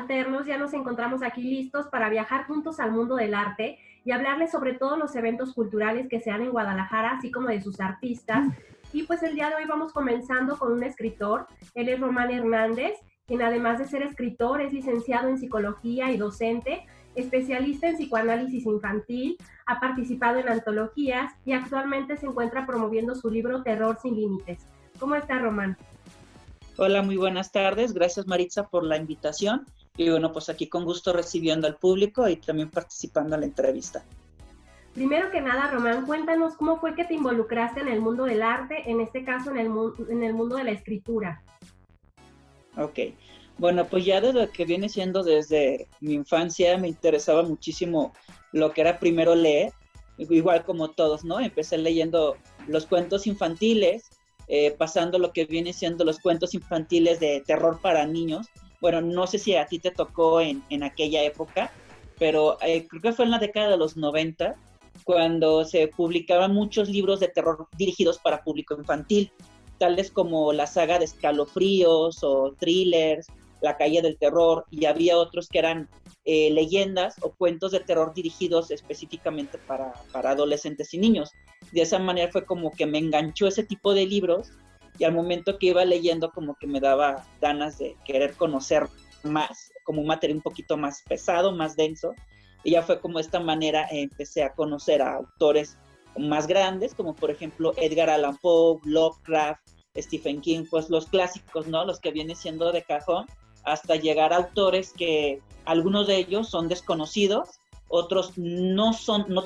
subalternos, ya nos encontramos aquí listos para viajar juntos al mundo del arte y hablarles sobre todos los eventos culturales que se dan en Guadalajara, así como de sus artistas. Y pues el día de hoy vamos comenzando con un escritor, él es Román Hernández, quien además de ser escritor es licenciado en psicología y docente, especialista en psicoanálisis infantil, ha participado en antologías y actualmente se encuentra promoviendo su libro Terror sin Límites. ¿Cómo está, Román? Hola, muy buenas tardes. Gracias, Maritza, por la invitación. Y bueno, pues aquí con gusto recibiendo al público y también participando en la entrevista. Primero que nada, Román, cuéntanos cómo fue que te involucraste en el mundo del arte, en este caso en el mundo de la escritura. Ok. Bueno, pues ya desde que viene siendo desde mi infancia me interesaba muchísimo lo que era primero leer, igual como todos, ¿no? Empecé leyendo los cuentos infantiles, pasando lo que viene siendo los cuentos infantiles de terror para niños. Bueno, no sé si a ti te tocó en aquella época, pero creo que fue en la década de los 90 cuando se publicaban muchos libros de terror dirigidos para público infantil, tales como la saga de Escalofríos o Thrillers, La Calle del Terror, y había otros que eran leyendas o cuentos de terror dirigidos específicamente para adolescentes y niños. De esa manera fue como que me enganchó ese tipo de libros y al momento que iba leyendo como que me daba ganas de querer conocer más, como un material un poquito más pesado, más denso, y ya fue como de esta manera empecé a conocer a autores más grandes, como por ejemplo Edgar Allan Poe, Lovecraft, Stephen King, pues los clásicos, ¿no? Los que vienen siendo de cajón, hasta llegar a autores que algunos de ellos son desconocidos, otros no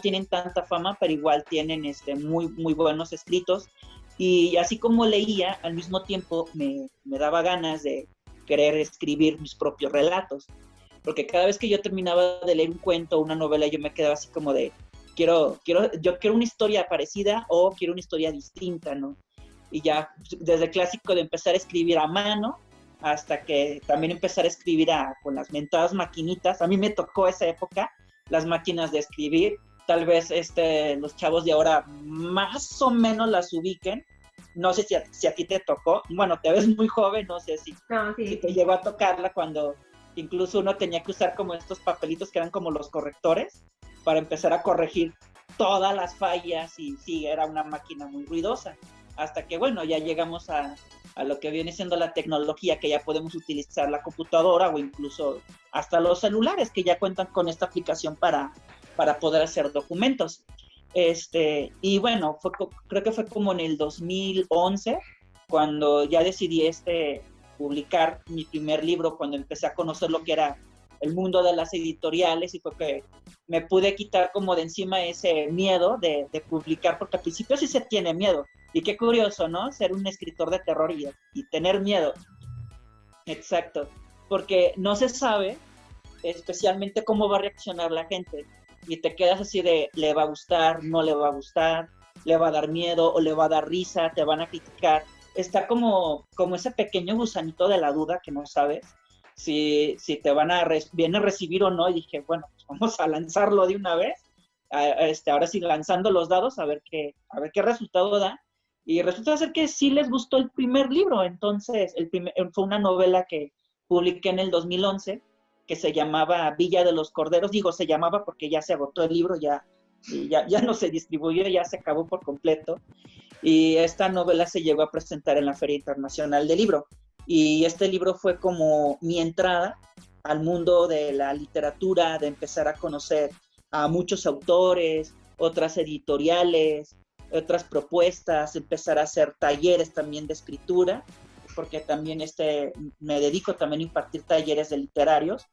tienen tanta fama, pero igual tienen muy, muy buenos escritos. Y así como leía, al mismo tiempo me daba ganas de querer escribir mis propios relatos. Porque cada vez que yo terminaba de leer un cuento o una novela, yo me quedaba así como de, yo quiero una historia parecida o quiero una historia distinta, ¿no? Y ya desde el clásico de empezar a escribir a mano hasta que también empezar a escribir con las mentadas maquinitas. A mí me tocó esa época, las máquinas de escribir. Tal vez los chavos de ahora más o menos las ubiquen. No sé si a ti te tocó. Bueno, te ves muy joven, no sé si te llegó a tocarla cuando incluso uno tenía que usar como estos papelitos que eran como los correctores para empezar a corregir todas las fallas y sí, era una máquina muy ruidosa. Hasta que, bueno, ya llegamos a lo que viene siendo la tecnología, que ya podemos utilizar la computadora o incluso hasta los celulares que ya cuentan con esta aplicación para poder hacer documentos. Y bueno, creo que fue como en el 2011 cuando ya decidí publicar mi primer libro, cuando empecé a conocer lo que era el mundo de las editoriales, y fue que me pude quitar como de encima ese miedo de publicar, porque al principio sí se tiene miedo. Y qué curioso, ¿no? Ser un escritor de terror y tener miedo. Exacto. Porque no se sabe especialmente cómo va a reaccionar la gente. Y te quedas así de, ¿le va a gustar? ¿No le va a gustar? ¿Le va a dar miedo o le va a dar risa? ¿Te van a criticar? Está como ese pequeño gusanito de la duda que no sabes si te viene a recibir o no. Y dije, bueno, pues vamos a lanzarlo de una vez. Ahora sí, lanzando los dados a ver qué resultado da. Y resulta ser que sí les gustó el primer libro. Entonces, fue una novela que publiqué en el 2011 que se llamaba Villa de los Corderos. Digo, se llamaba porque ya se agotó el libro, ya no se distribuyó, ya se acabó por completo. Y esta novela se llegó a presentar en la Feria Internacional del Libro. Y este libro fue como mi entrada al mundo de la literatura, de empezar a conocer a muchos autores, otras editoriales, otras propuestas, empezar a hacer talleres también de escritura, porque también me dedico también a impartir talleres de literarios.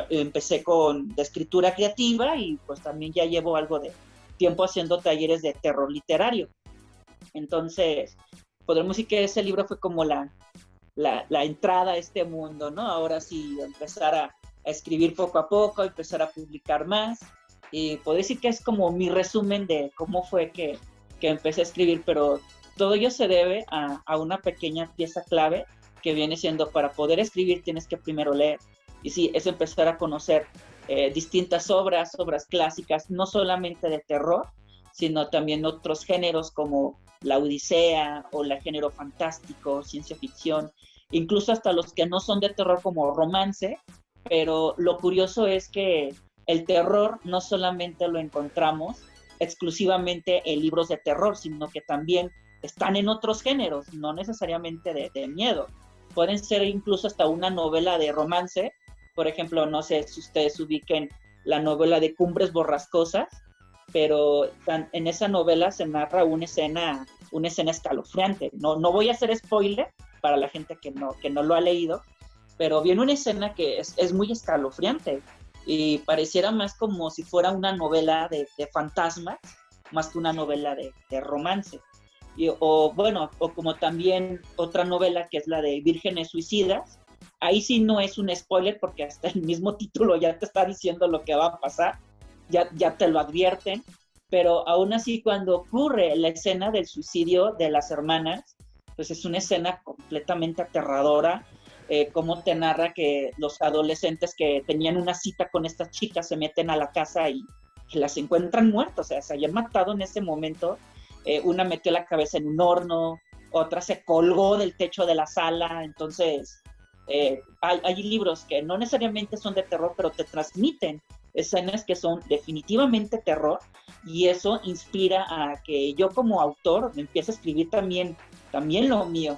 Empecé de escritura creativa y pues también ya llevo algo de tiempo haciendo talleres de terror literario. Entonces, podremos decir que ese libro fue como la entrada a este mundo, ¿no? Ahora sí, empezar a escribir poco a poco, empezar a publicar más. Y puedo decir que es como mi resumen de cómo fue que empecé a escribir, pero todo ello se debe a una pequeña pieza clave que viene siendo, para poder escribir tienes que primero leer. Y sí, es empezar a conocer distintas obras clásicas, no solamente de terror, sino también otros géneros como la Odisea o el género fantástico, ciencia ficción, incluso hasta los que no son de terror como romance, pero lo curioso es que el terror no solamente lo encontramos exclusivamente en libros de terror, sino que también están en otros géneros, no necesariamente de miedo. Pueden ser incluso hasta una novela de romance. Por ejemplo, no sé si ustedes ubiquen la novela de Cumbres Borrascosas, pero en esa novela se narra una escena escalofriante. No voy a hacer spoiler para la gente que no lo ha leído, pero viene una escena que es muy escalofriante y pareciera más como si fuera una novela de fantasmas, más que una novela de romance. O como también otra novela que es la de Vírgenes Suicidas. Ahí sí no es un spoiler porque hasta el mismo título ya te está diciendo lo que va a pasar, ya te lo advierten, pero aún así cuando ocurre la escena del suicidio de las hermanas, pues es una escena completamente aterradora. Cómo te narra que los adolescentes que tenían una cita con estas chicas se meten a la casa y las encuentran muertas, o sea, se habían matado en ese momento. Una metió la cabeza en un horno, otra se colgó del techo de la sala. Entonces hay libros que no necesariamente son de terror, pero te transmiten escenas que son definitivamente terror, y eso inspira a que yo como autor me empiece a escribir también lo mío.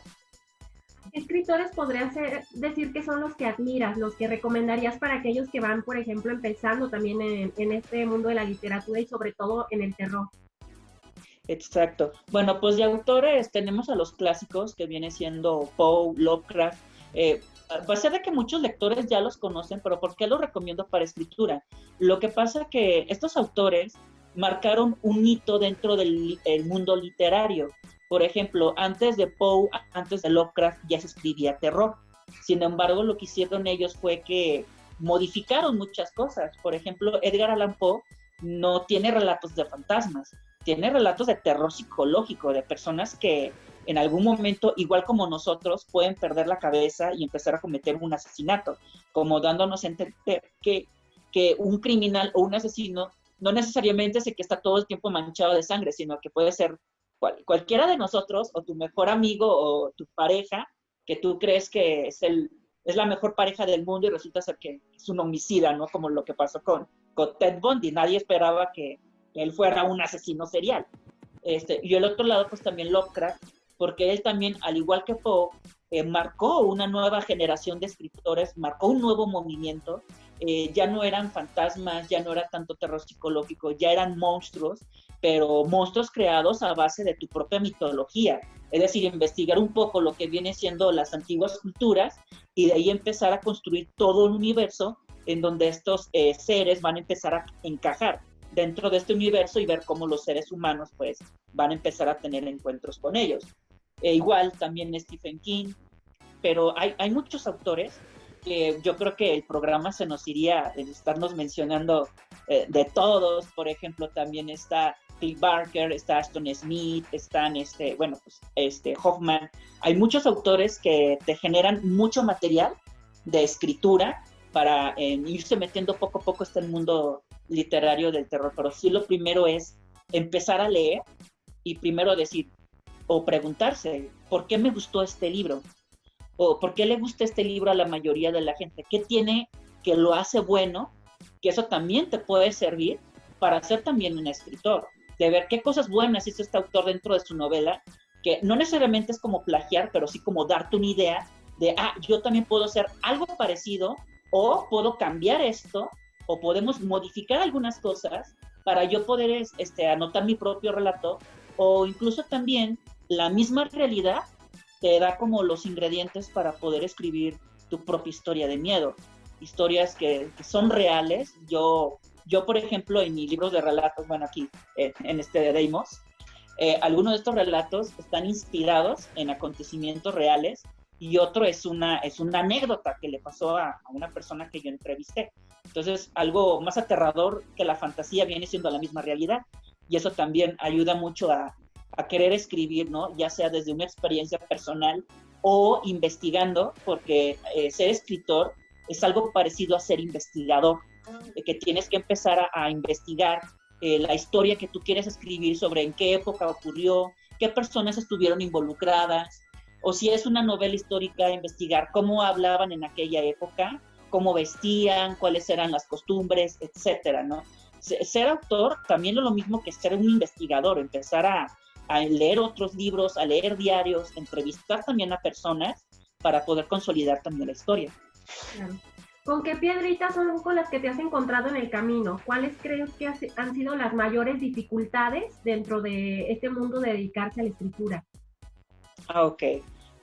¿Qué escritores podrías decir que son los que admiras, los que recomendarías para aquellos que van, por ejemplo, empezando también en este mundo de la literatura y sobre todo en el terror? Exacto. Bueno, pues de autores tenemos a los clásicos que viene siendo Poe, Lovecraft. Va a ser de que muchos lectores ya los conocen, pero ¿por qué los recomiendo para escritura? Lo que pasa es que estos autores marcaron un hito dentro del mundo literario. Por ejemplo, antes de Poe, antes de Lovecraft, ya se escribía terror. Sin embargo, lo que hicieron ellos fue que modificaron muchas cosas. Por ejemplo, Edgar Allan Poe no tiene relatos de fantasmas, tiene relatos de terror psicológico, de personas que en algún momento, igual como nosotros, pueden perder la cabeza y empezar a cometer un asesinato, como dándonos a entender que un criminal o un asesino no necesariamente es el que está todo el tiempo manchado de sangre, sino que puede ser cualquiera de nosotros, o tu mejor amigo o tu pareja, que tú crees que es la mejor pareja del mundo y resulta ser que es un homicida, ¿no? Como lo que pasó con Ted Bundy. Nadie esperaba que él fuera un asesino serial. Y el otro lado, pues también Lovecraft, porque él también, al igual que Poe, marcó una nueva generación de escritores, marcó un nuevo movimiento. Ya no eran fantasmas, ya no era tanto terror psicológico, ya eran monstruos, pero monstruos creados a base de tu propia mitología. Es decir, investigar un poco lo que viene siendo las antiguas culturas y de ahí empezar a construir todo un universo en donde estos seres van a empezar a encajar dentro de este universo y ver cómo los seres humanos pues van a empezar a tener encuentros con ellos. Igual también Stephen King, pero hay muchos autores que yo creo que el programa se nos iría de estarnos mencionando de todos. Por ejemplo, también está Clive Barker, está Aston Smith, están Hoffman. Hay muchos autores que te generan mucho material de escritura para irse metiendo poco a poco el mundo literario del terror, pero sí lo primero es empezar a leer y primero decir o preguntarse, ¿por qué me gustó este libro? ¿O por qué le gusta este libro a la mayoría de la gente? ¿Qué tiene que lo hace bueno? Que eso también te puede servir para ser también un escritor, de ver qué cosas buenas hizo este autor dentro de su novela, que no necesariamente es como plagiar, pero sí como darte una idea de, yo también puedo hacer algo parecido, o puedo cambiar esto, o podemos modificar algunas cosas para yo poder anotar mi propio relato, o incluso también la misma realidad te da como los ingredientes para poder escribir tu propia historia de miedo, historias que son reales. Yo, por ejemplo, en mis libros de relatos, bueno, aquí en de Deimos, algunos de estos relatos están inspirados en acontecimientos reales y otro es una anécdota que le pasó a una persona que yo entrevisté. Entonces, algo más aterrador que la fantasía viene siendo la misma realidad, y eso también ayuda mucho a querer escribir, ¿no? Ya sea desde una experiencia personal o investigando, porque ser escritor es algo parecido a ser investigador, que tienes que empezar a investigar la historia que tú quieres escribir, sobre en qué época ocurrió, qué personas estuvieron involucradas, o si es una novela histórica, investigar cómo hablaban en aquella época, cómo vestían, cuáles eran las costumbres, etcétera, ¿no? Ser autor también es lo mismo que ser un investigador, empezar a leer otros libros, a leer diarios, entrevistar también a personas para poder consolidar también la historia. Claro. ¿Con qué piedritas son con las que te has encontrado en el camino? ¿Cuáles crees que han sido las mayores dificultades dentro de este mundo de dedicarse a la escritura? Ok.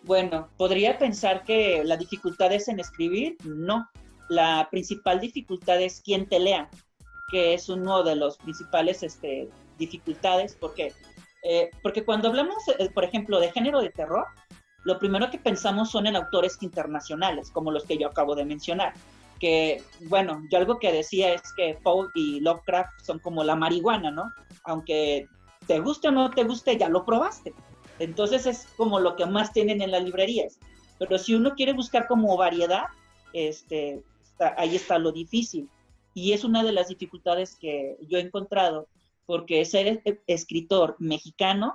Bueno, podría pensar que la dificultad es en escribir. No. La principal dificultad es quién te lea, que es uno de los principales dificultades, porque cuando hablamos, por ejemplo, de género de terror, lo primero que pensamos son en autores internacionales, como los que yo acabo de mencionar. Que, bueno, yo algo que decía es que Poe y Lovecraft son como la marihuana, ¿no? Aunque te guste o no te guste, ya lo probaste. Entonces es como lo que más tienen en las librerías. Pero si uno quiere buscar como variedad, ahí está lo difícil. Y es una de las dificultades que yo he encontrado, porque ser escritor mexicano,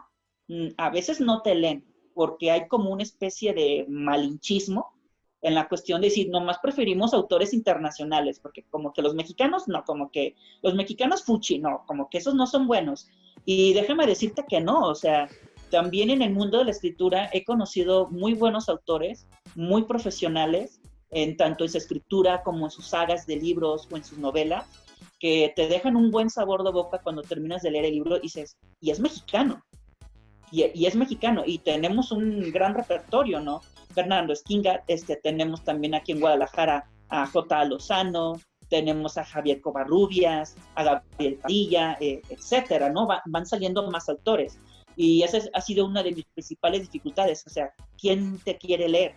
a veces no te leen, porque hay como una especie de malinchismo en la cuestión de decir, nomás preferimos autores internacionales, porque como que los mexicanos, no, como que los mexicanos fuchi, no, como que esos no son buenos. Y déjame decirte que no, o sea, también en el mundo de la escritura he conocido muy buenos autores, muy profesionales, tanto en su escritura como en sus sagas de libros o en sus novelas, que te dejan un buen sabor de boca cuando terminas de leer el libro y dices, y es mexicano, y es mexicano, y tenemos un gran repertorio, ¿no? Fernando Esquinga, tenemos también aquí en Guadalajara a J. Lozano, tenemos a Javier Covarrubias, a Gabriel Padilla, etcétera, ¿no? Van saliendo más autores. Y esa ha sido una de mis principales dificultades, o sea, ¿quién te quiere leer?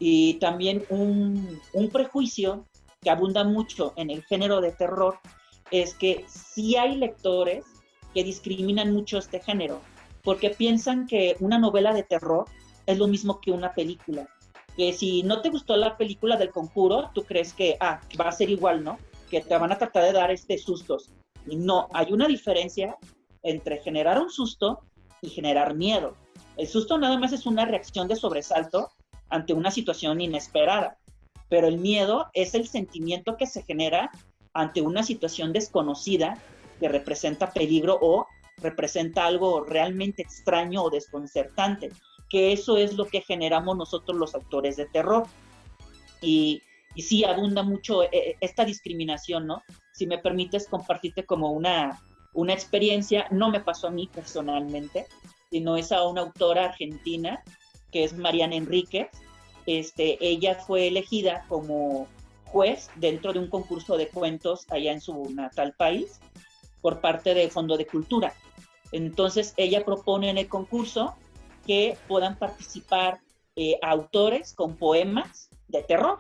Y también un prejuicio que abunda mucho en el género de terror es que sí hay lectores que discriminan mucho este género, porque piensan que una novela de terror es lo mismo que una película. Que si no te gustó la película del Conjuro, tú crees que va a ser igual, ¿no? Que te van a tratar de dar sustos. Y no, hay una diferencia entre generar un susto y generar miedo. El susto nada más es una reacción de sobresalto ante una situación inesperada, pero el miedo es el sentimiento que se genera ante una situación desconocida que representa peligro o representa algo realmente extraño o desconcertante, que eso es lo que generamos nosotros los autores de terror. Y sí abunda mucho esta discriminación, ¿no? Si me permites compartirte como una experiencia, no me pasó a mí personalmente, sino es a una autora argentina, que es Mariana Enríquez. Ella fue elegida como juez dentro de un concurso de cuentos allá en su natal país, por parte del Fondo de Cultura. Entonces, ella propone en el concurso que puedan participar autores con poemas de terror,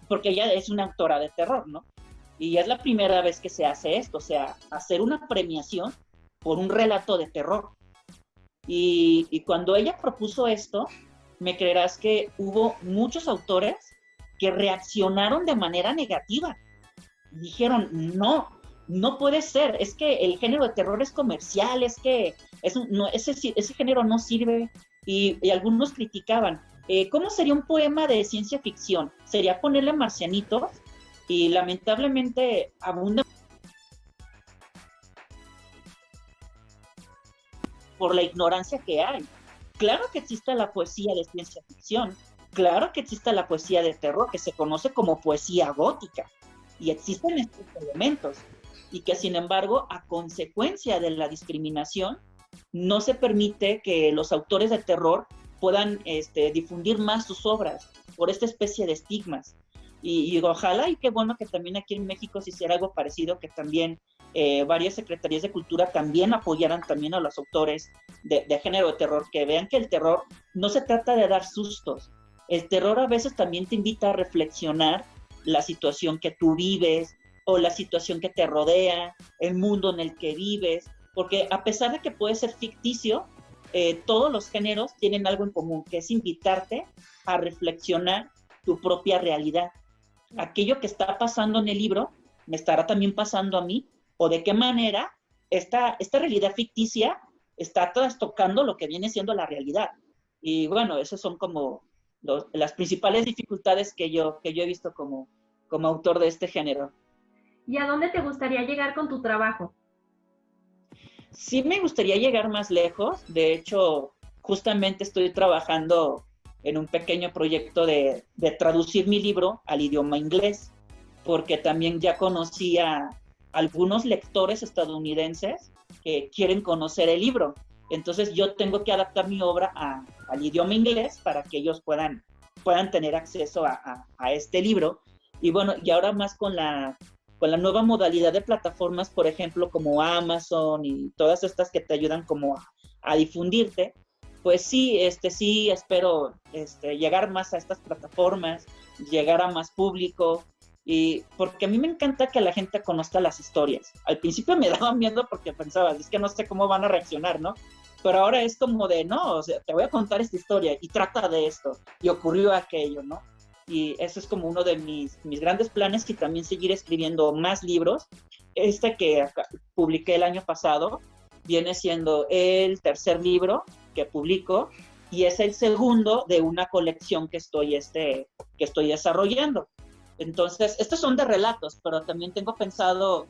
porque ella es una autora de terror, ¿no? Y es la primera vez que se hace esto, o sea, hacer una premiación por un relato de terror. Y cuando ella propuso esto, me creerás que hubo muchos autores que reaccionaron de manera negativa. Dijeron, no puede ser, es que el género de terror es comercial, es que ese género no sirve. Y algunos criticaban, ¿cómo sería un poema de ciencia ficción? ¿Sería ponerle marcianitos? Y lamentablemente abunda por la ignorancia que hay. Claro que existe la poesía de ciencia ficción, claro que existe la poesía de terror, que se conoce como poesía gótica, y existen estos elementos, y que sin embargo, a consecuencia de la discriminación, no se permite que los autores de terror puedan difundir más sus obras por esta especie de estigmas. Y ojalá, y qué bueno que también aquí en México se hiciera algo parecido, que también varias secretarías de cultura también apoyaran también a los autores de género de terror, que vean que el terror no se trata de dar sustos. El terror a veces también te invita a reflexionar la situación que tú vives o la situación que te rodea, el mundo en el que vives, porque a pesar de que puede ser ficticio, todos los géneros tienen algo en común, que es invitarte a reflexionar tu propia realidad. Aquello que está pasando en el libro me estará también pasando a mí, o de qué manera esta realidad ficticia está trastocando lo que viene siendo la realidad. Y bueno, esos son como las principales dificultades que yo he visto como autor de este género. ¿Y a dónde te gustaría llegar con tu trabajo? Sí me gustaría llegar más lejos. De hecho, justamente estoy trabajando en un pequeño proyecto de traducir mi libro al idioma inglés, porque también ya conocí a algunos lectores estadounidenses que quieren conocer el libro. Entonces yo tengo que adaptar mi obra al idioma inglés para que ellos puedan tener acceso a este libro. Y bueno, y ahora más con la nueva modalidad de plataformas, por ejemplo, como Amazon y todas estas que te ayudan como a difundirte, pues sí, sí espero llegar más a estas plataformas, llegar a más público, y porque a mí me encanta que la gente conozca las historias. Al principio me daba miedo porque pensaba, es que no sé cómo van a reaccionar, ¿no? Pero ahora es como de, no, o sea, te voy a contar esta historia y trata de esto, y ocurrió aquello, ¿no? Y eso es como uno de mis grandes planes, y también seguir escribiendo más libros. Que publiqué el año pasado viene siendo el tercer libro que publico, y es el segundo de una colección que estoy desarrollando. Entonces, estos son de relatos, pero también tengo pensado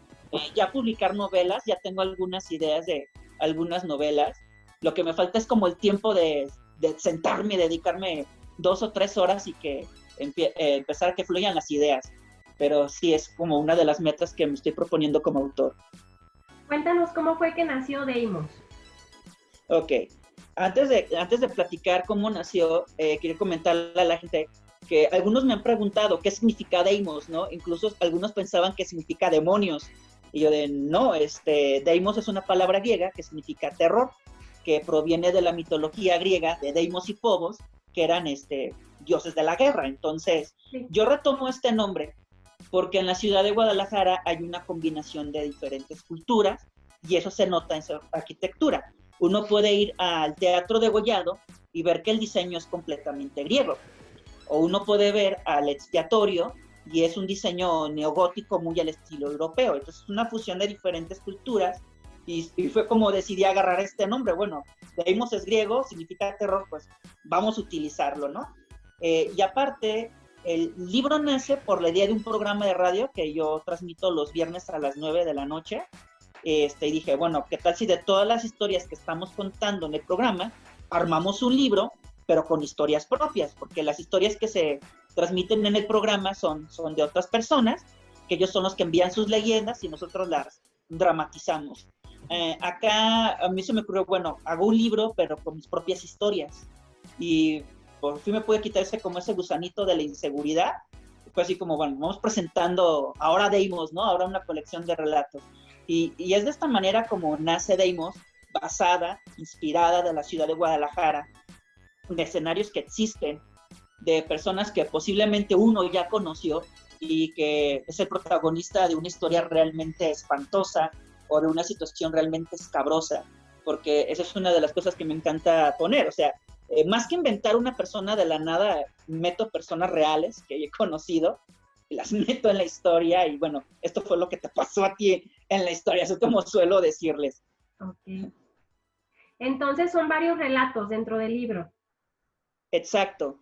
ya publicar novelas. Ya tengo algunas ideas de algunas novelas. Lo que me falta es como el tiempo de sentarme y dedicarme 2 o 3 horas y que empezar a que fluyan las ideas. Pero sí es como una de las metas que me estoy proponiendo como autor. Cuéntanos cómo fue que nació Deimos. Ok, antes de platicar cómo nació, quiero comentarle a la gente que algunos me han preguntado qué significa Deimos, ¿no? Incluso algunos pensaban que significa demonios. Y yo no, Deimos es una palabra griega que significa terror, que proviene de la mitología griega de Deimos y Phobos, que eran dioses de la guerra. Entonces, sí, yo retomo este nombre porque en la ciudad de Guadalajara hay una combinación de diferentes culturas, y eso se nota en su arquitectura. Uno puede ir al Teatro Degollado y ver que el diseño es completamente griego, o uno puede ver al Expiatorio y es un diseño neogótico muy al estilo europeo. Entonces es una fusión de diferentes culturas, y fue como decidí agarrar este nombre. Bueno, Deimos es griego, significa terror, pues vamos a utilizarlo, ¿no? Y aparte, el libro nace por la idea de un programa de radio que yo transmito los viernes a las 9 de la noche. Y dije, bueno, ¿qué tal si de todas las historias que estamos contando en el programa, armamos un libro, pero con historias propias? Porque las historias que se transmiten en el programa son de otras personas, que ellos son los que envían sus leyendas y nosotros las dramatizamos. Acá a mí se me ocurrió, bueno, hago un libro, pero con mis propias historias. Y por fin me pude quitar ese gusanito de la inseguridad. Fue así como, bueno, vamos presentando ahora Deimos, ¿no? Ahora una colección de relatos. Y es de esta manera como nace Deimos, basada, inspirada de la ciudad de Guadalajara, de escenarios que existen, de personas que posiblemente uno ya conoció y que es el protagonista de una historia realmente espantosa o de una situación realmente escabrosa, porque esa es una de las cosas que me encanta poner. O sea, más que inventar una persona de la nada, meto personas reales que he conocido y las meto en la historia, y bueno, esto fue lo que te pasó a ti en la historia, eso como suelo decirles. Ok. Entonces son varios relatos dentro del libro. Exacto.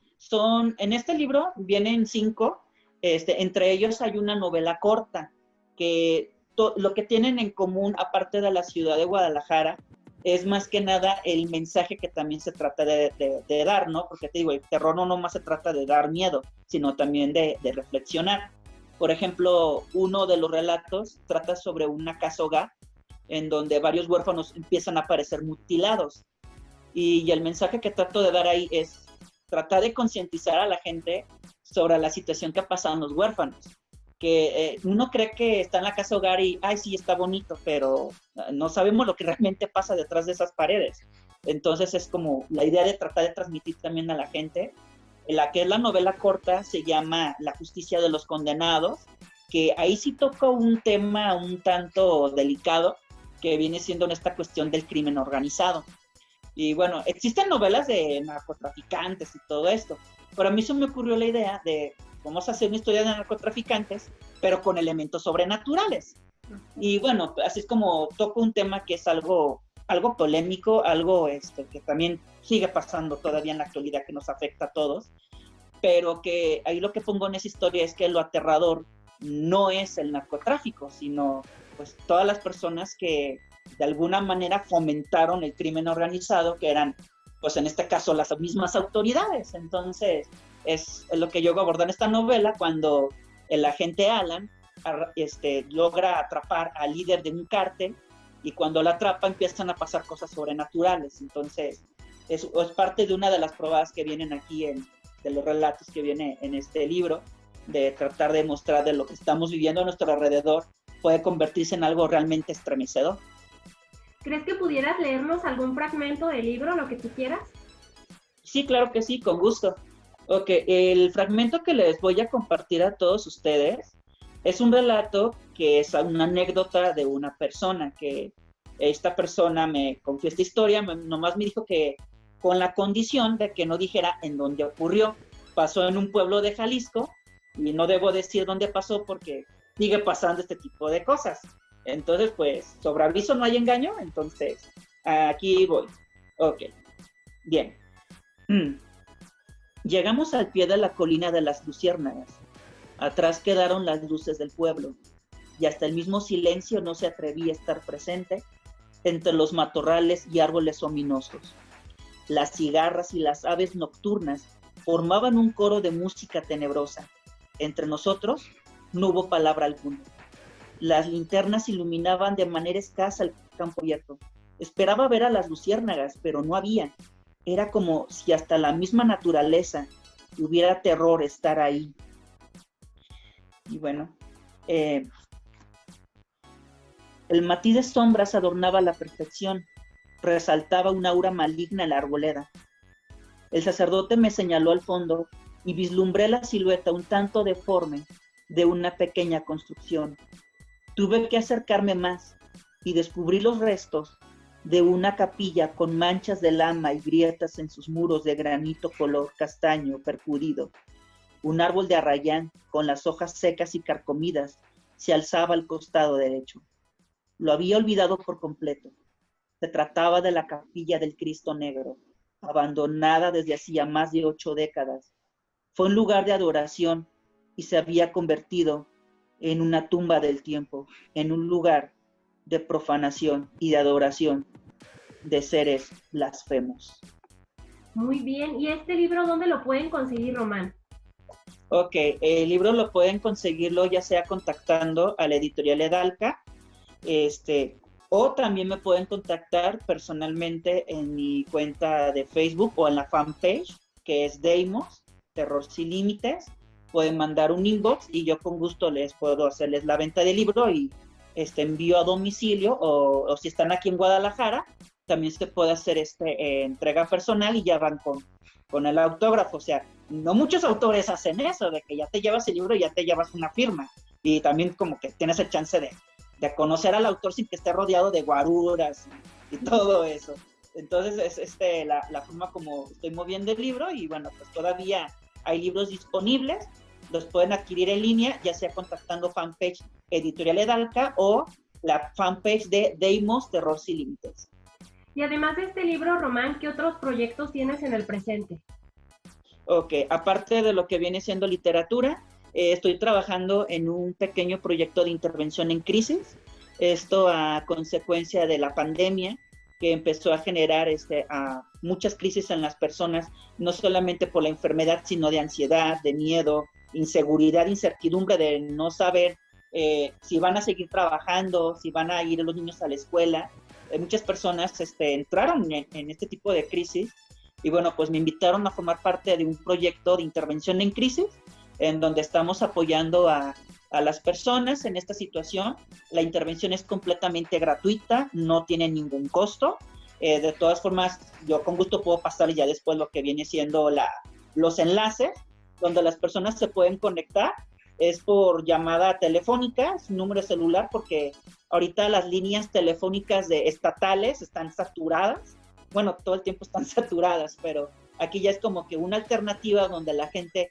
En este libro vienen 5, entre ellos hay una novela corta, que lo que tienen en común, aparte de la ciudad de Guadalajara, es más que nada el mensaje que también se trata de dar, ¿no? Porque te digo, el terror no nomás se trata de dar miedo, sino también de reflexionar. Por ejemplo, uno de los relatos trata sobre una casa hogar en donde varios huérfanos empiezan a aparecer mutilados. Y el mensaje que trato de dar ahí es tratar de concientizar a la gente sobre la situación que pasan los huérfanos. Que uno cree que está en la casa hogar y, ay, sí, está bonito, pero no sabemos lo que realmente pasa detrás de esas paredes. Entonces es como la idea de tratar de transmitir también a la gente. La que es la novela corta se llama La justicia de los condenados, que ahí sí toca un tema un tanto delicado, que viene siendo en esta cuestión del crimen organizado. Y bueno, existen novelas de narcotraficantes y todo esto, pero a mí se me ocurrió la idea de vamos a hacer una historia de narcotraficantes, pero con elementos sobrenaturales. Y bueno, así es como toco un tema que es algo polémico, algo que también sigue pasando todavía en la actualidad, que nos afecta a todos. pero que ahí lo que pongo en esa historia es que lo aterrador no es el narcotráfico, sino pues todas las personas que de alguna manera fomentaron el crimen organizado, que eran, pues en este caso, las mismas autoridades. Entonces, es lo que yo abordo en esta novela, cuando el agente Alan logra atrapar al líder de un cártel, y cuando la atrapa empiezan a pasar cosas sobrenaturales. Entonces, es parte de una de las pruebas que vienen aquí, de los relatos que viene en este libro, de tratar de mostrar de lo que estamos viviendo a nuestro alrededor puede convertirse en algo realmente estremecedor. ¿Crees que pudieras leernos algún fragmento del libro, lo que tú quieras? Sí, claro que sí, con gusto. Ok, el fragmento que les voy a compartir a todos ustedes es un relato que es una anécdota de una persona, que esta persona me confió esta historia, nomás me dijo que con la condición de que no dijera en dónde ocurrió. Pasó en un pueblo de Jalisco, y no debo decir dónde pasó porque sigue pasando este tipo de cosas. Entonces, pues, sobre aviso no hay engaño, entonces, aquí voy. Ok, bien. Llegamos al pie de la colina de las Luciérnagas. Atrás quedaron las luces del pueblo, y hasta el mismo silencio no se atrevía a estar presente entre los matorrales y árboles ominosos. Las cigarras y las aves nocturnas formaban un coro de música tenebrosa. Entre nosotros no hubo palabra alguna. Las linternas iluminaban de manera escasa el campo abierto. Esperaba ver a las luciérnagas, pero no había. Era como si hasta la misma naturaleza tuviera terror estar ahí. Y bueno, el matiz de sombras adornaba a la perfección. Resaltaba una aura maligna en la arboleda. El sacerdote me señaló al fondo y vislumbré la silueta un tanto deforme de una pequeña construcción. Tuve que acercarme más y descubrí los restos de una capilla con manchas de lama y grietas en sus muros de granito color castaño percudido. Un árbol de arrayán con las hojas secas y carcomidas se alzaba al costado derecho. Lo había olvidado por completo. Se trataba de la capilla del Cristo Negro, abandonada desde hacía más de 8 décadas. Fue un lugar de adoración y se había convertido en una tumba del tiempo, en un lugar de profanación y de adoración de seres blasfemos. Muy bien, ¿y este libro dónde lo pueden conseguir, Román? Ok, el libro lo pueden conseguirlo ya sea contactando a la editorial Edalca, o también me pueden contactar personalmente en mi cuenta de Facebook o en la fanpage, que es Deimos, Terror Sin Límites. Pueden mandar un inbox y yo con gusto les puedo hacerles la venta del libro y envío a domicilio, o si están aquí en Guadalajara, también se puede hacer entrega personal y ya van con el autógrafo. O sea, no muchos autores hacen eso, de que ya te llevas el libro y ya te llevas una firma. Y también como que tienes el chance de conocer al autor sin que esté rodeado de guaruras y todo eso. Entonces es la forma como estoy moviendo el libro, y bueno, pues todavía hay libros disponibles, los pueden adquirir en línea, ya sea contactando fanpage Editorial Edalca o la fanpage de Deimos Terror Sin Límites. Y además de este libro, Román, ¿qué otros proyectos tienes en el presente? Ok, aparte de lo que viene siendo literatura, estoy trabajando en un pequeño proyecto de intervención en crisis, esto a consecuencia de la pandemia, que empezó a generar muchas crisis en las personas, no solamente por la enfermedad, sino de ansiedad, de miedo, inseguridad, incertidumbre de no saber si van a seguir trabajando, si van a ir los niños a la escuela. Muchas personas entraron en este tipo de crisis, y bueno, pues me invitaron a formar parte de un proyecto de intervención en crisis, en donde estamos apoyando a las personas en esta situación. La intervención es completamente gratuita, no tiene ningún costo. De todas formas, yo con gusto puedo pasar ya después lo que viene siendo los enlaces, donde las personas se pueden conectar. Es por llamada telefónica, es un número celular, porque ahorita las líneas telefónicas estatales están saturadas. Bueno, todo el tiempo están saturadas, pero aquí ya es como que una alternativa donde la gente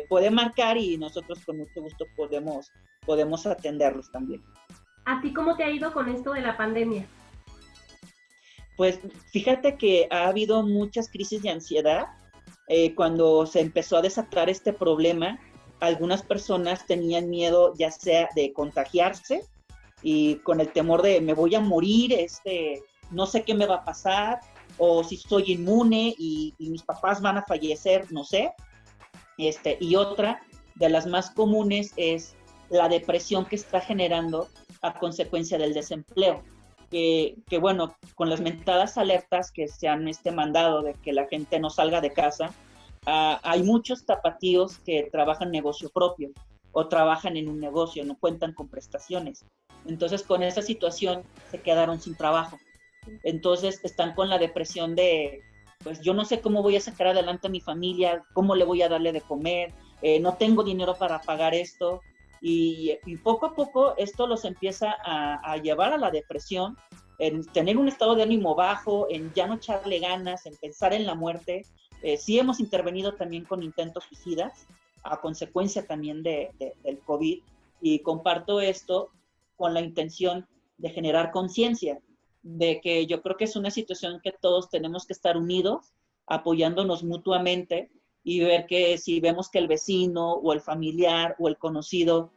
puede marcar, y nosotros con mucho gusto podemos atenderlos también. ¿A ti cómo te ha ido con esto de la pandemia? Pues fíjate que ha habido muchas crisis de ansiedad, cuando se empezó a desatar este problema, algunas personas tenían miedo ya sea de contagiarse y con el temor de me voy a morir, no sé qué me va a pasar, o si soy inmune y mis papás van a fallecer, no sé. Y otra de las más comunes es la depresión que está generando a consecuencia del desempleo. Que bueno, con las mentadas alertas que se han mandado de que la gente no salga de casa, hay muchos tapatíos que trabajan negocio propio o trabajan en un negocio, no cuentan con prestaciones. Entonces, con esa situación se quedaron sin trabajo. Entonces, están con la depresión de, pues yo no sé cómo voy a sacar adelante a mi familia, cómo le voy a darle de comer, no tengo dinero para pagar esto. Y poco a poco esto los empieza a llevar a la depresión, en tener un estado de ánimo bajo, en ya no echarle ganas, en pensar en la muerte. Sí hemos intervenido también con intentos suicidas, a consecuencia también del COVID, y comparto esto con la intención de generar conciencia, de que yo creo que es una situación que todos tenemos que estar unidos, apoyándonos mutuamente y ver que si vemos que el vecino o el familiar o el conocido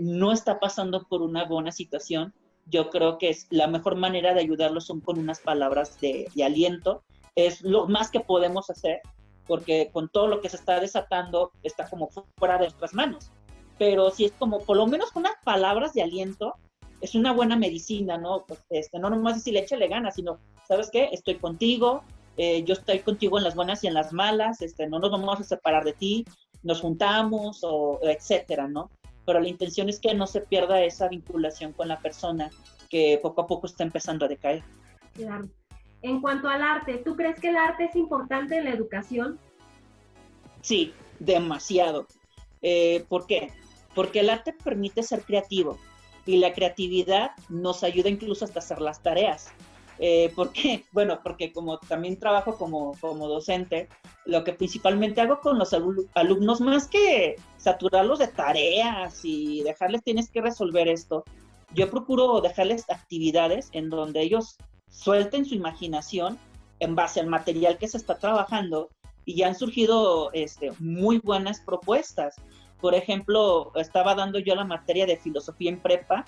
no está pasando por una buena situación, yo creo que es la mejor manera de ayudarlos son con unas palabras de aliento. Es lo más que podemos hacer, porque con todo lo que se está desatando está como fuera de nuestras manos. Pero si es como por lo menos con unas palabras de aliento, es una buena medicina, ¿no? Pues, no nomás decirle échale ganas, sino, ¿sabes qué? Estoy contigo, yo estoy contigo en las buenas y en las malas, no nos vamos a separar de ti, nos juntamos, o etcétera, ¿no? Pero la intención es que no se pierda esa vinculación con la persona que poco a poco está empezando a decaer. Claro. En cuanto al arte, ¿tú crees que el arte es importante en la educación? Sí, demasiado. ¿Por qué? Porque el arte permite ser creativo y la creatividad nos ayuda incluso hasta hacer las tareas. ¿Por qué? Bueno, porque como también trabajo como docente, lo que principalmente hago con los alumnos, más que saturarlos de tareas y dejarles tienes que resolver esto, yo procuro dejarles actividades en donde ellos suelten su imaginación en base al material que se está trabajando y ya han surgido muy buenas propuestas. Por ejemplo, estaba dando yo la materia de filosofía en prepa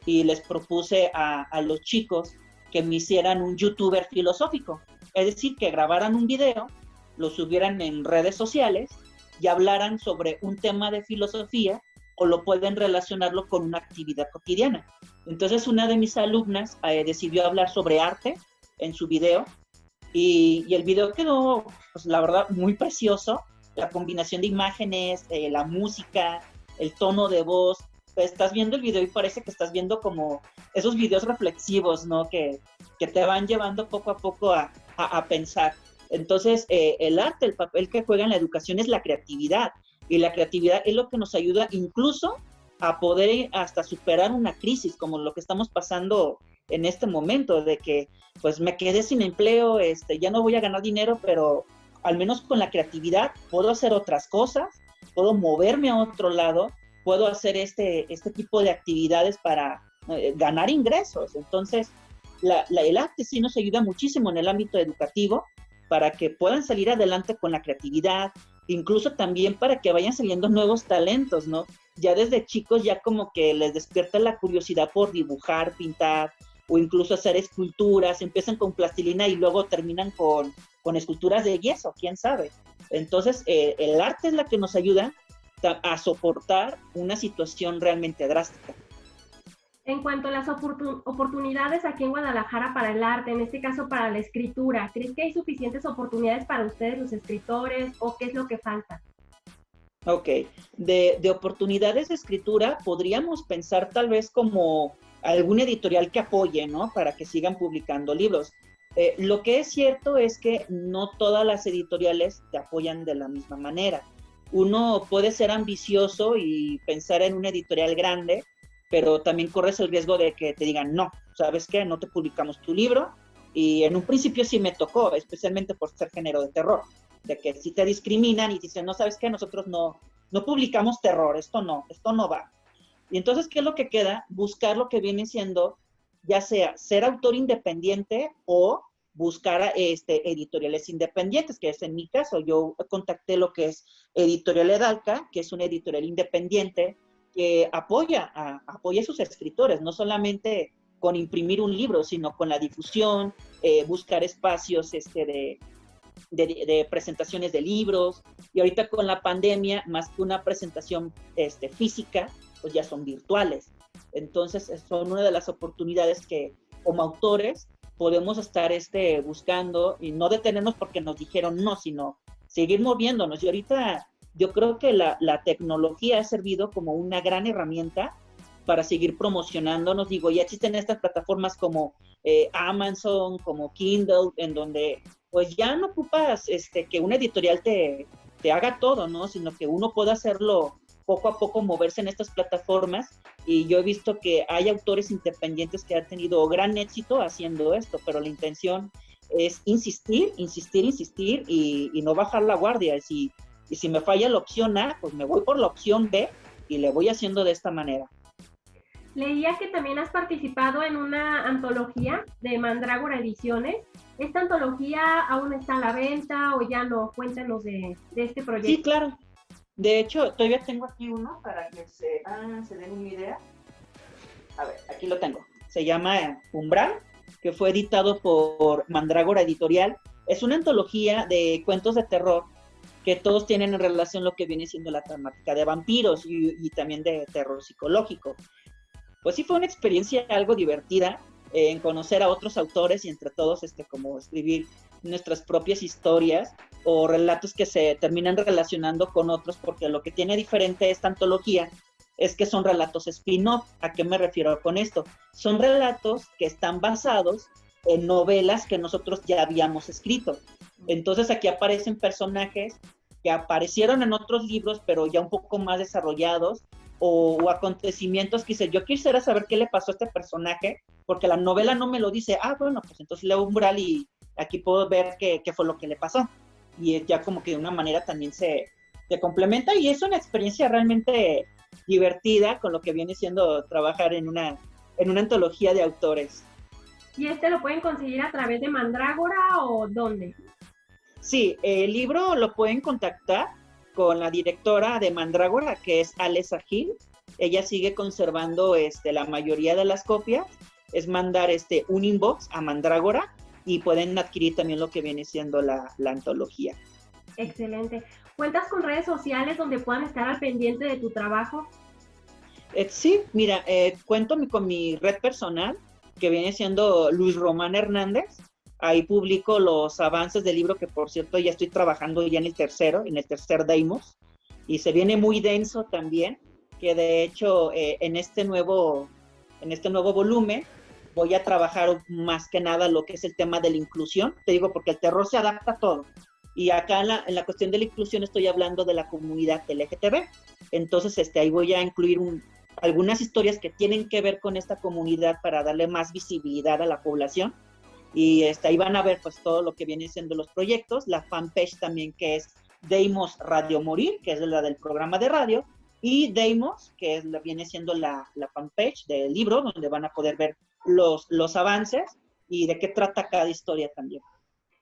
y les propuse a los chicos que me hicieran un youtuber filosófico, es decir, que grabaran un video, lo subieran en redes sociales y hablaran sobre un tema de filosofía o lo pueden relacionarlo con una actividad cotidiana. Entonces una de mis alumnas decidió hablar sobre arte en su video y el video quedó, pues la verdad, muy precioso. La combinación de imágenes, la música, el tono de voz. Pues, estás viendo el video y parece que estás viendo como esos videos reflexivos, ¿no? Que te van llevando poco a poco a pensar. Entonces, el arte, el papel que juega en la educación es la creatividad. Y la creatividad es lo que nos ayuda incluso a poder hasta superar una crisis como lo que estamos pasando en este momento, de que pues me quedé sin empleo, ya no voy a ganar dinero, pero al menos con la creatividad puedo hacer otras cosas, puedo moverme a otro lado, puedo hacer este tipo de actividades para ganar ingresos. Entonces, el arte sí nos ayuda muchísimo en el ámbito educativo para que puedan salir adelante con la creatividad, incluso también para que vayan saliendo nuevos talentos, ¿no? Ya desde chicos ya como que les despierta la curiosidad por dibujar, pintar, o incluso hacer esculturas, empiezan con plastilina y luego terminan con esculturas de yeso, quién sabe. Entonces, el arte es la que nos ayuda a soportar una situación realmente drástica. En cuanto a las oportunidades aquí en Guadalajara para el arte, en este caso para la escritura, ¿crees que hay suficientes oportunidades para ustedes los escritores o qué es lo que falta? Ok, de oportunidades de escritura podríamos pensar tal vez como algún editorial que apoye, ¿no? Para que sigan publicando libros. Lo que es cierto es que no todas las editoriales te apoyan de la misma manera. Uno puede ser ambicioso y pensar en una editorial grande, pero también corres el riesgo de que te digan, no, ¿sabes qué? No te publicamos tu libro. Y en un principio sí me tocó, especialmente por ser género de terror, de que si te discriminan y dicen, no, ¿sabes qué? Nosotros no publicamos terror, esto no va. Y entonces, ¿qué es lo que queda? Buscar lo que viene siendo, ya sea ser autor independiente o buscar editoriales independientes, que es en mi caso. Yo contacté lo que es Editorial Edalca, que es una editorial independiente que apoya a sus escritores, no solamente con imprimir un libro, sino con la difusión, buscar espacios de presentaciones de libros, y ahorita con la pandemia, más que una presentación física, pues ya son virtuales. Entonces, son una de las oportunidades que como autores podemos estar buscando y no detenernos porque nos dijeron no, sino seguir moviéndonos. Y ahorita yo creo que la tecnología ha servido como una gran herramienta para seguir promocionándonos. Digo, ya existen estas plataformas como Amazon, como Kindle, en donde pues ya no ocupas que una editorial te haga todo, ¿no? Sino que uno pueda hacerlo poco a poco, moverse en estas plataformas, y yo he visto que hay autores independientes que han tenido gran éxito haciendo esto, pero la intención es insistir y no bajar la guardia. Y si me falla la opción A, pues me voy por la opción B y le voy haciendo de esta manera. Leía que también has participado en una antología de Mandrágora Ediciones. ¿Esta antología aún está a la venta o ya no? Cuéntanos de este proyecto. Sí, claro. De hecho, todavía tengo aquí uno para que se den una idea. A ver, aquí lo tengo. Se llama Umbral, que fue editado por Mandrágora Editorial. Es una antología de cuentos de terror que todos tienen en relación lo que viene siendo la temática de vampiros y también de terror psicológico. Pues sí, fue una experiencia algo divertida en conocer a otros autores y entre todos como escribir nuestras propias historias o relatos que se terminan relacionando con otros, porque lo que tiene diferente esta antología es que son relatos spin-off. ¿A qué me refiero con esto? Son relatos que están basados en novelas que nosotros ya habíamos escrito. Entonces aquí aparecen personajes que aparecieron en otros libros, pero ya un poco más desarrollados, o acontecimientos que dice, yo quisiera saber qué le pasó a este personaje, porque la novela no me lo dice. Bueno, pues entonces leo Umbral y aquí puedo ver qué fue lo que le pasó. Y ya como que de una manera también se complementa, y es una experiencia realmente divertida con lo que viene siendo trabajar en una antología de autores. ¿Y lo pueden conseguir a través de Mandrágora o dónde? Sí, el libro lo pueden contactar con la directora de Mandrágora, que es Alessa Gil. Ella sigue conservando la mayoría de las copias. Es mandar un inbox a Mandrágora y pueden adquirir también lo que viene siendo la antología. Excelente. ¿Cuentas con redes sociales donde puedan estar al pendiente de tu trabajo? Sí, mira, cuento con mi red personal, que viene siendo Luis Román Hernández. Ahí publico los avances del libro, que por cierto ya estoy trabajando ya en el tercer Deimos, y se viene muy denso también, que de hecho en este nuevo volumen voy a trabajar más que nada lo que es el tema de la inclusión. Te digo, porque el terror se adapta a todo, y acá en la cuestión de la inclusión estoy hablando de la comunidad LGTB. Entonces ahí voy a incluir algunas historias que tienen que ver con esta comunidad para darle más visibilidad a la población. Y ahí van a ver pues todo lo que viene siendo los proyectos, la fanpage también, que es Deimos Radio Morir, que es la del programa de radio, y Deimos, que viene siendo la fanpage del libro, donde van a poder ver los avances y de qué trata cada historia también.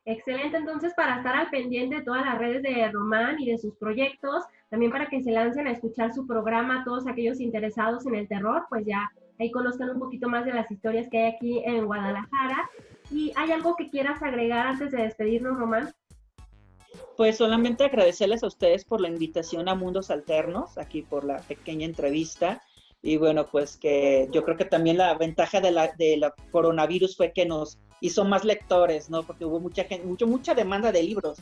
Excelente, entonces para estar al pendiente de todas las redes de Román y de sus proyectos, también para que se lancen a escuchar su programa, todos aquellos interesados en el terror, pues ya ahí conozcan un poquito más de las historias que hay aquí en Guadalajara. ¿Y hay algo que quieras agregar antes de despedirnos, Román? Pues solamente agradecerles a ustedes por la invitación a Mundos Alternos, aquí por la pequeña entrevista. Y bueno, pues que yo creo que también la ventaja de la coronavirus fue que nos hizo más lectores, ¿no? Porque hubo mucha demanda de libros.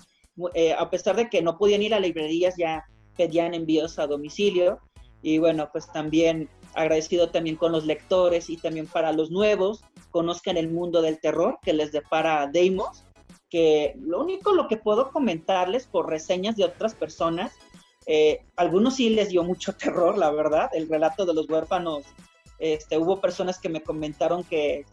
A pesar de que no podían ir a librerías, ya pedían envíos a domicilio. Y bueno, pues también agradecido también con los lectores, y también para los nuevos, conozcan el mundo del terror que les depara Deimos, que lo que puedo comentarles por reseñas de otras personas, algunos sí les dio mucho terror, la verdad. El relato de los huérfanos, hubo personas que me comentaron que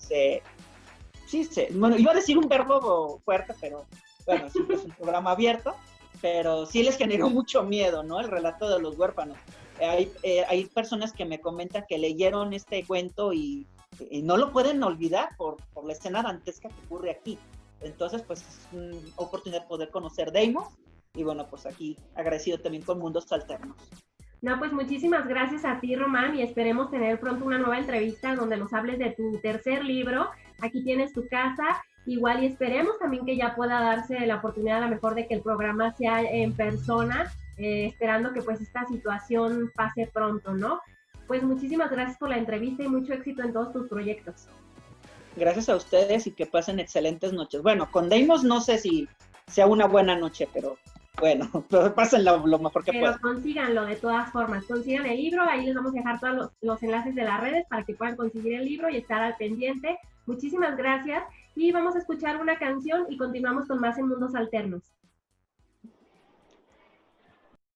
bueno, iba a decir un verbo fuerte, pero bueno, siempre es un programa abierto, pero sí les generó mucho miedo, ¿no? El relato de los huérfanos. Hay personas que me comentan que leyeron este cuento y no lo pueden olvidar por la escena dantesca que ocurre aquí. Entonces, pues es una oportunidad de poder conocer Deimos. Y bueno, pues aquí agradecido también con Mundos Alternos. No, pues muchísimas gracias a ti, Román, y esperemos tener pronto una nueva entrevista donde nos hables de tu tercer libro. Aquí tienes tu casa, igual, y esperemos también que ya pueda darse la oportunidad a lo mejor de que el programa sea en persona, esperando que pues esta situación pase pronto, ¿no? Pues muchísimas gracias por la entrevista y mucho éxito en todos tus proyectos. Gracias a ustedes y que pasen excelentes noches. Bueno, con Deimos no sé si sea una buena noche, pero bueno, pero pasen lo mejor que puedan. Pero consíganlo de todas formas, consigan el libro, ahí les vamos a dejar todos los enlaces de las redes para que puedan conseguir el libro y estar al pendiente. Muchísimas gracias y vamos a escuchar una canción y continuamos con más en Mundos Alternos.